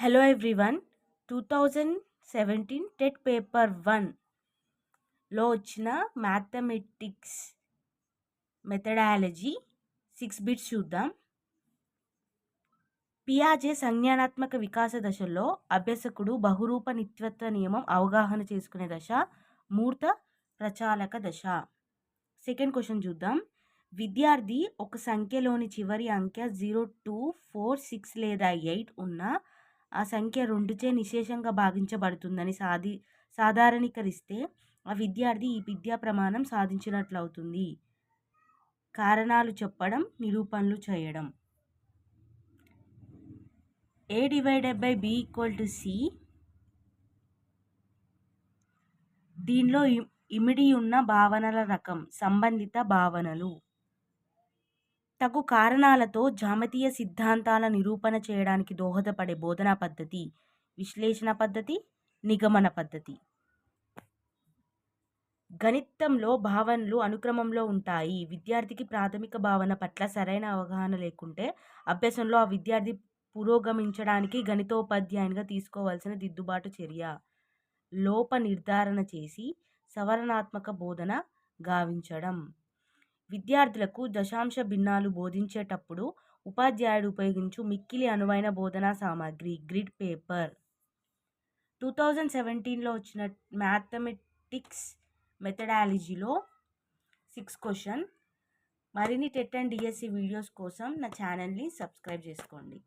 Hello everyone 2017 TET paper 1లో వచ్చిన mathematics methodology 6 bits చూద్దాం. పియాజే సంజ్ఞానాత్మక వికాస దశలో అభ్యసకుడు బహురూప నిత్యత్వ నియమం అవగాహన చేసుకునే దశ మూర్త ప్రచాలక దశ. సెకండ్ క్వశ్చన్ చూద్దాం. విద్యార్థి ఒక సంఖ్యలోని చివరి అంకె 0, 2, 4, 6 లేదా 8 ఉన్న ఆ సంఖ్య 2చే నిశేషంగా భాగించబడుతుందని సాధారణీకరిస్తే ఆ విద్యార్థి ఈ విద్యా ప్రమాణం సాధించినట్లవుతుంది. కారణాలు చెప్పడం, నిరూపణలు చేయడం. A/B = C. దీనిలో ఇమిడి ఉన్న భావనల రకం సంబంధిత భావనలు. తగు కారణాలతో జామితీయ సిద్ధాంతాల నిరూపణ చేయడానికి దోహదపడే బోధనా పద్ధతి విశ్లేషణ పద్ధతి, నిగమన పద్ధతి. గణితంలో భావనలు అనుక్రమంలో ఉంటాయి. విద్యార్థికి ప్రాథమిక భావన పట్ల సరైన అవగాహన లేకుంటే అభ్యాసంలో ఆ విద్యార్థి పురోగమించడానికి గణితోపాధ్యాయునిగా తీసుకోవాల్సిన దిద్దుబాటు చర్య. లోప నిర్ధారణ చేసి సవరణాత్మక బోధన గావించడం. విద్యార్థులకు దశాంశ భిన్నాలు బోధించేటప్పుడు ఉపాధ్యాయుడు ఉపయోగించు మిక్కిలి అనువైన బోధనా సామాగ్రి గ్రిడ్ పేపర్. 2017లో వచ్చిన మ్యాథమెటిక్స్ మెథడాలజీలో 6 క్వశ్చన్. మరిన్ని టెట్ అండ్ డిఎస్సి వీడియోస్ కోసం నా ఛానల్ని సబ్స్క్రైబ్ చేసుకోండి.